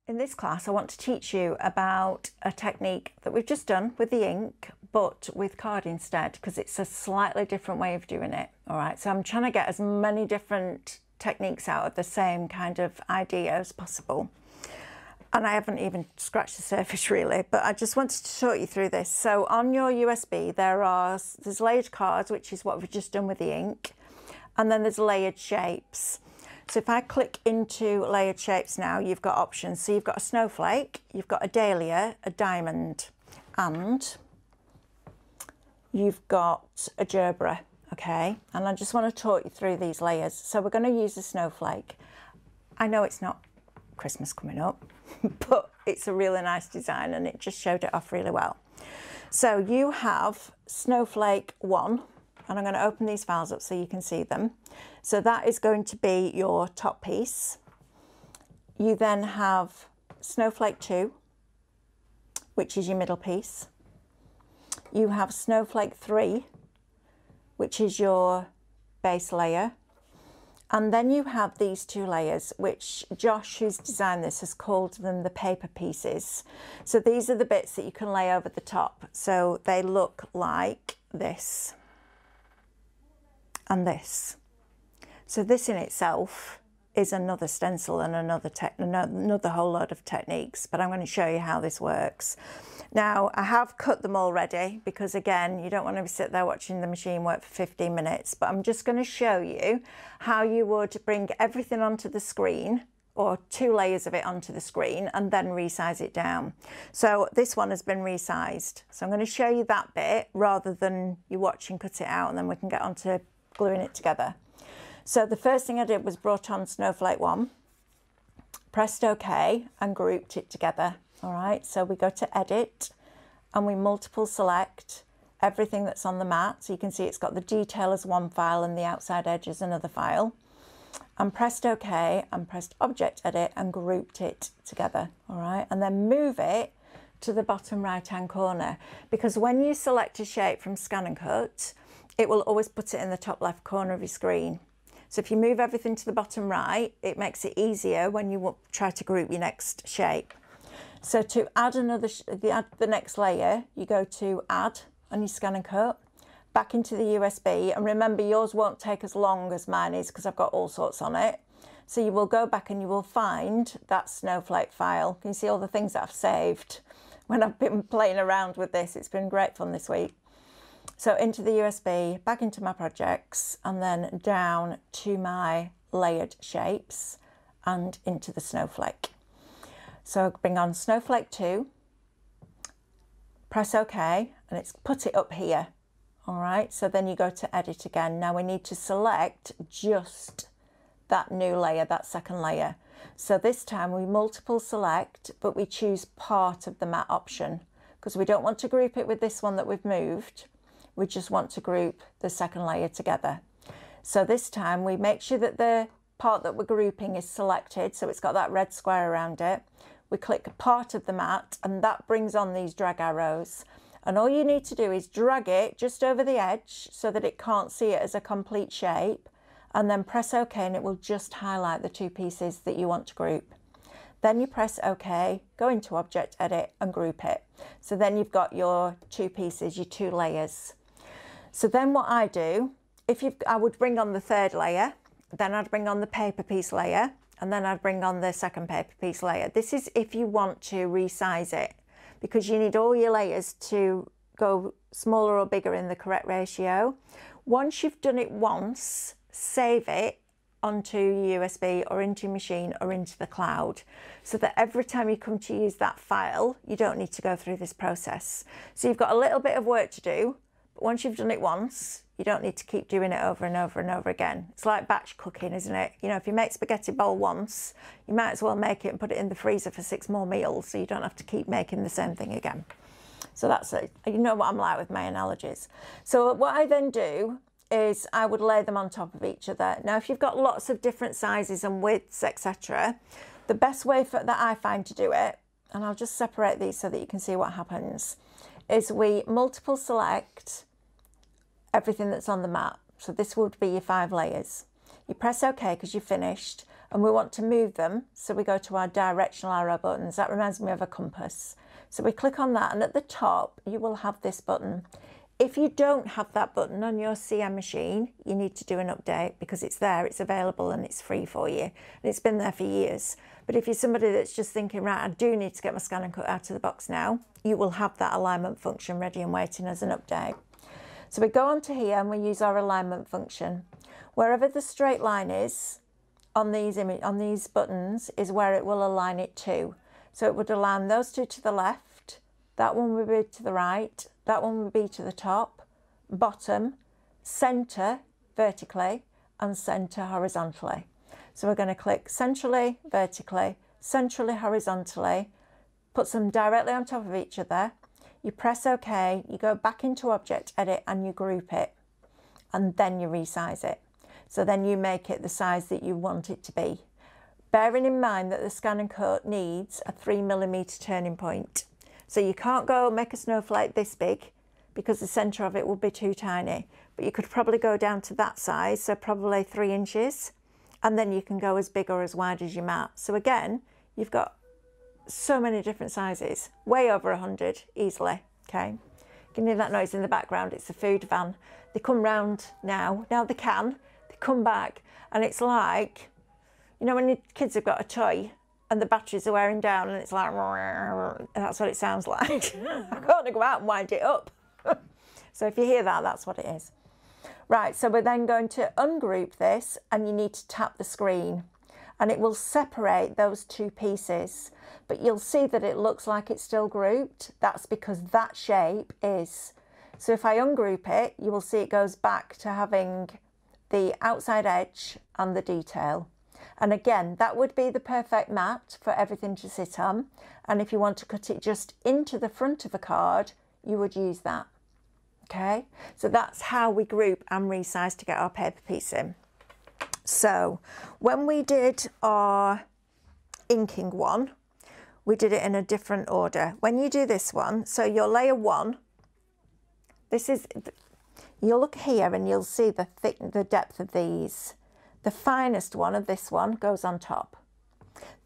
In this class, I want to teach you about a technique that we've just done with the ink, but with card instead, because it's a slightly different way of doing it. All right, so I'm trying to get as many different techniques out of the same kind of idea as possible. And I haven't even scratched the surface really, but I just wanted to talk you through this. So on your USB, there's layered cards, which is what we've just done with the ink. And then there's layered shapes. So if I click into layered shapes now, you've got options. So you've got a snowflake, you've got a dahlia, a diamond, and you've got a gerbera, okay? And I just want to talk you through these layers. So we're going to use a snowflake. I know it's not Christmas coming up, but it's a really nice design and it just showed it off really well. So you have snowflake 1. And I'm going to open these files up so you can see them. So that is going to be your top piece. You then have snowflake 2, which is your middle piece. You have snowflake 3, which is your base layer. And then you have these 2 layers, which Josh, who's designed this, has called them the paper pieces. So these are the bits that you can lay over the top. So they look like this. And this. So this in itself is another stencil and another whole load of techniques, but I'm going to show you how this works. Now I have cut them already because again, you don't want to sit there watching the machine work for 15 minutes, but I'm just going to show you how you would bring everything onto the screen, or 2 layers of it onto the screen, and then resize it down. So this one has been resized. So I'm going to show you that bit rather than you watch and cut it out, and then we can get on to gluing it together. So the first thing I did was brought on snowflake 1, pressed OK and grouped it together. All right, so we go to edit and we multiple select everything that's on the mat. So you can see it's got the detail as one file and the outside edge as another file. And pressed OK and pressed object edit and grouped it together. All right, and then move it to the bottom right hand corner, because when you select a shape from Scan and Cut, it will always put it in the top left corner of your screen. So if you move everything to the bottom right, it makes it easier when you try to group your next shape. So to add the next layer, you go to Add on your Scan and Cut, back into the USB, and remember yours won't take as long as mine is because I've got all sorts on it. So you will go back and you will find that snowflake file. Can you see all the things that I've saved when I've been playing around with this? It's been great fun this week. So into the USB, back into my projects, and then down to my layered shapes and into the snowflake. So bring on snowflake 2, press OK, and it's put it up here. All right, so then you go to edit again. Now we need to select just that new layer, that second layer. So this time we multiple select, but we choose part of the mat option because we don't want to group it with this one that we've moved. We just want to group the second layer together. So this time we make sure that the part that we're grouping is selected, so it's got that red square around it. We click part of the mat and that brings on these drag arrows. And all you need to do is drag it just over the edge so that it can't see it as a complete shape, and then press OK and it will just highlight the 2 pieces that you want to group. Then you press OK, go into Object Edit and group it. So then you've got your 2 pieces, your 2 layers. So then what I do, I would bring on the 3rd layer, then I'd bring on the paper piece layer, and then I'd bring on the second paper piece layer. This is if you want to resize it, because you need all your layers to go smaller or bigger in the correct ratio. Once you've done it once, save it onto your USB or into your machine or into the cloud, so that every time you come to use that file, you don't need to go through this process. So you've got a little bit of work to do, but once you've done it once, you don't need to keep doing it over and over and over again. It's like batch cooking, isn't it? You know, if you make spaghetti bowl once, you might as well make it and put it in the freezer for 6 more meals, so you don't have to keep making the same thing again. So that's it. You know what I'm like with my analogies. So what I then do is I would lay them on top of each other. Now, if you've got lots of different sizes and widths, etc., the best way that I find to do it, and I'll just separate these so that you can see what happens, is we multiple select everything that's on the mat. So this would be your 5 layers. You press OK because you're finished, and we want to move them. So we go to our directional arrow buttons. That reminds me of a compass. So we click on that, and at the top you will have this button. If you don't have that button on your CM machine, you need to do an update, because it's there, it's available, and it's free for you. And it's been there for years. But if you're somebody that's just thinking, right, I do need to get my scan and cut out of the box now, you will have that alignment function ready and waiting as an update. So we go onto here and we use our alignment function. Wherever the straight line is on these buttons is where it will align it to. So it would align those two to the left, that one would be to the right, that one would be to the top, bottom, centre vertically, and centre horizontally. So we're going to click centrally, vertically, centrally, horizontally, put them directly on top of each other. You press OK, you go back into Object Edit and you group it, and then you resize it. So then you make it the size that you want it to be. Bearing in mind that the scan and cut needs a 3mm turning point. So you can't go make a snowflake this big, because the centre of it will be too tiny. But you could probably go down to that size, so probably 3 inches. And then you can go as big or as wide as your mat. So again, you've got so many different sizes, way over 100 easily, okay? You can hear that noise in the background, it's the food van. They come round now they come back, and it's like, you know, when your kids have got a toy and the batteries are wearing down and it's like, that's what it sounds like. I can't go out and wind it up. So if you hear that, that's what it is. Right, so we're then going to ungroup this, and you need to tap the screen, and it will separate those two pieces. But you'll see that it looks like it's still grouped. That's because that shape is. So if I ungroup it, you will see it goes back to having the outside edge and the detail. And again, that would be the perfect mat for everything to sit on. And if you want to cut it just into the front of a card, you would use that. Okay, so that's how we group and resize to get our paper piece in. So when we did our inking one, we did it in a different order. When you do this one, so your layer 1, this is, you'll look here and you'll see the depth of these. The finest one of this one goes on top.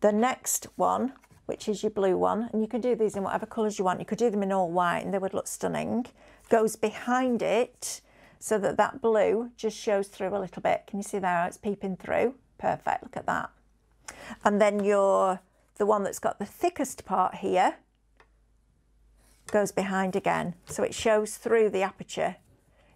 The next one, which is your blue one, and you can do these in whatever colours you want. You could do them in all white and they would look stunning. Goes behind it, so that that blue just shows through a little bit. Can you see there how it's peeping through? Perfect, look at that. And then the one that's got the thickest part here goes behind again, so it shows through the aperture.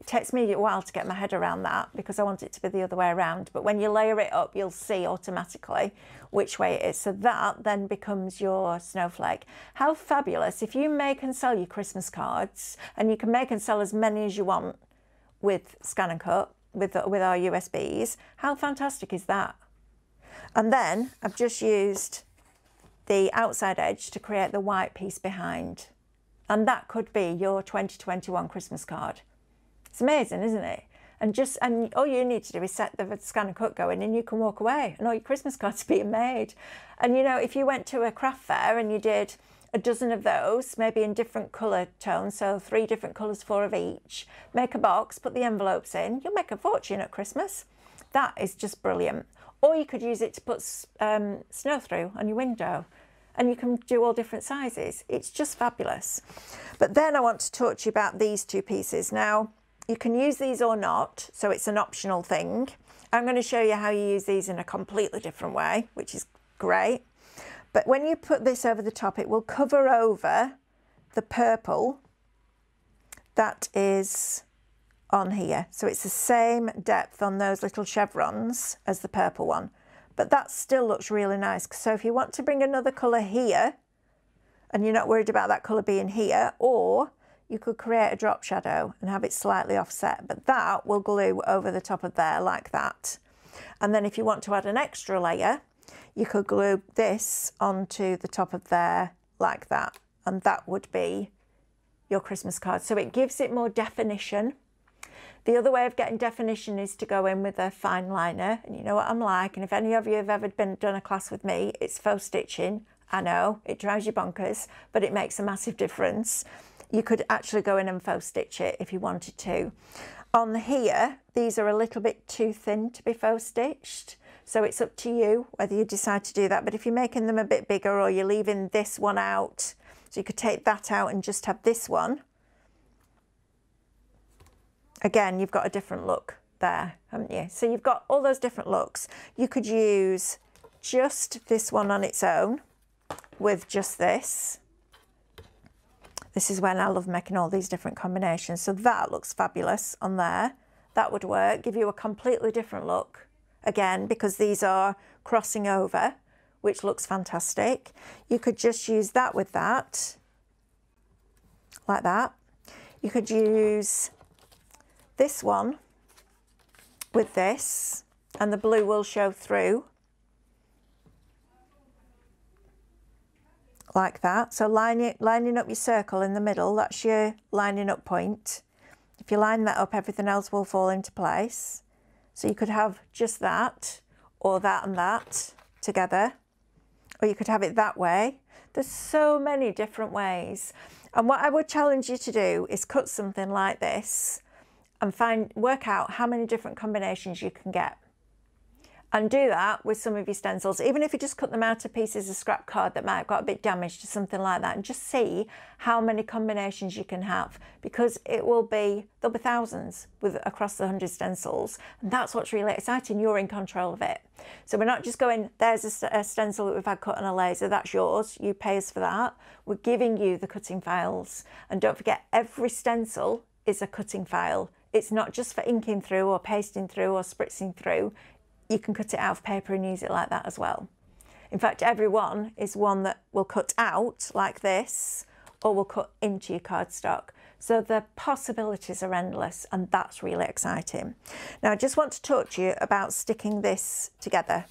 It takes me a while to get my head around that, because I want it to be the other way around, but when you layer it up, you'll see automatically which way it is. So that then becomes your snowflake. How fabulous if you make and sell your Christmas cards, and you can make and sell as many as you want with scan and cut, with our USBs. How fantastic is that? And then I've just used the outside edge to create the white piece behind. And that could be your 2021 Christmas card. It's amazing, isn't it? And all you need to do is set the scan and cut going, and you can walk away and all your Christmas cards are being made. And you know, if you went to a craft fair and you did a dozen of those, maybe in different colour tones, so 3 different colours, 4 of each, make a box, put the envelopes in, you'll make a fortune at Christmas. That is just brilliant. Or you could use it to put snow through on your window, and you can do all different sizes. It's just fabulous. But then I want to talk to you about these two pieces. Now, you can use these or not, so it's an optional thing. I'm going to show you how you use these in a completely different way, which is great. But when you put this over the top, it will cover over the purple that is on here. So it's the same depth on those little chevrons as the purple one, but that still looks really nice. So if you want to bring another colour here, and you're not worried about that colour being here, or you could create a drop shadow and have it slightly offset, but that will glue over the top of there like that. And then if you want to add an extra layer, you could glue this onto the top of there like that, and that would be your Christmas card. So it gives it more definition. The other way of getting definition is to go in with a fine liner, and you know what I'm like, and if any of you have ever done a class with me, it's faux stitching. I know, it drives you bonkers, but it makes a massive difference. You could actually go in and faux stitch it if you wanted to. On here, these are a little bit too thin to be faux stitched, So it's up to you whether you decide to do that. But if you're making them a bit bigger, or you're leaving this one out, so you could take that out and just have this one. Again, you've got a different look there, haven't you? So you've got all those different looks. You could use just this one on its own with just this. This is when I love making all these different combinations. So that looks fabulous on there. That would work, give you a completely different look. Again, because these are crossing over, which looks fantastic. You could just use that with that, like that. You could use this one with this, and the blue will show through, like that. So lining up your circle in the middle, that's your lining up point. If you line that up, everything else will fall into place. So you could have just that, or that and that together, or you could have it that way. There's so many different ways. And what I would challenge you to do is cut something like this and work out how many different combinations you can get. And do that with some of your stencils, even if you just cut them out of pieces of scrap card that might have got a bit damaged or something like that, and just see how many combinations you can have, because there'll be thousands across the 100 stencils, and that's what's really exciting. You're in control of it. So we're not just going, there's a stencil that we've had cut on a laser, that's yours, you pay us for that. We're giving you the cutting files. And don't forget, every stencil is a cutting file. It's not just for inking through or pasting through or spritzing through. You can cut it out of paper and use it like that as well. In fact, every one is one that will cut out like this, or will cut into your cardstock. So the possibilities are endless, and that's really exciting. Now, I just want to talk to you about sticking this together,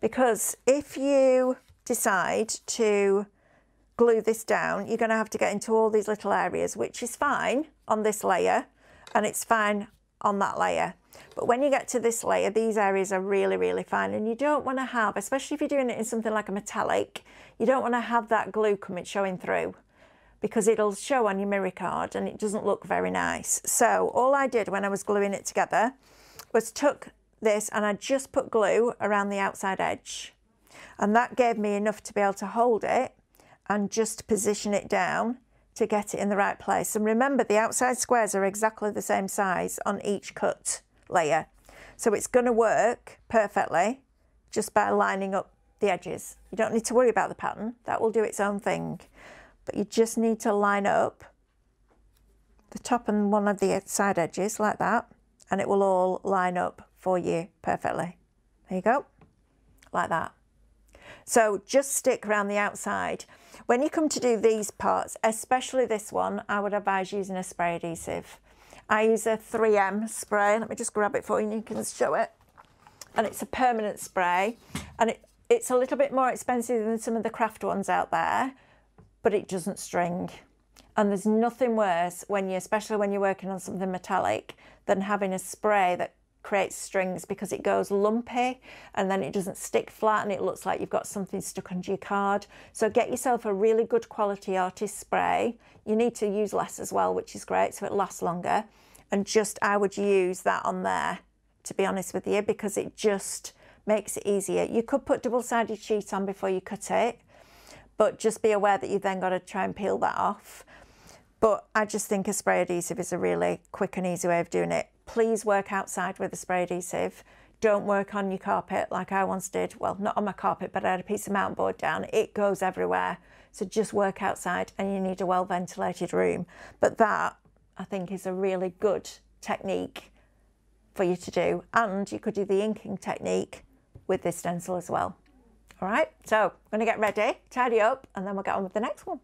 because if you decide to glue this down, you're going to have to get into all these little areas, which is fine on this layer, and it's fine on that layer. But when you get to this layer, these areas are really, really fine, and you don't want to have, especially if you're doing it in something like a metallic, you don't want to have that glue showing through, because it'll show on your mirror card and it doesn't look very nice. So all I did when I was gluing it together was took this and I just put glue around the outside edge, and that gave me enough to be able to hold it and just position it down to get it in the right place. And remember, the outside squares are exactly the same size on each cut layer, so it's going to work perfectly just by lining up the edges. You don't need to worry about the pattern, that will do its own thing, but you just need to line up the top and one of the side edges like that, and it will all line up for you perfectly. There you go, like that. So just stick around the outside. When you come to do these parts, especially this one, I would advise using a spray adhesive. I use a 3M spray. Let me just grab it for you and you can show it. And it's a permanent spray, and it's a little bit more expensive than some of the craft ones out there, but it doesn't string. And there's nothing worse especially when you're working on something metallic, than having a spray that creates strings, because it goes lumpy and then it doesn't stick flat and it looks like you've got something stuck onto your card. So get yourself a really good quality artist spray. You need to use less as well, which is great, so it lasts longer. And I would use that on there, to be honest with you, because it just makes it easier. You could put double-sided sheet on before you cut it, but just be aware that you've then got to try and peel that off. But I just think a spray adhesive is a really quick and easy way of doing it. Please work outside with a spray adhesive. Don't work on your carpet like I once did. Well, not on my carpet, but I had a piece of mountain board down. It goes everywhere. So just work outside, and you need a well-ventilated room. But that, I think, is a really good technique for you to do. And you could do the inking technique with this stencil as well. All right, so I'm going to get ready, tidy up, and then we'll get on with the next one.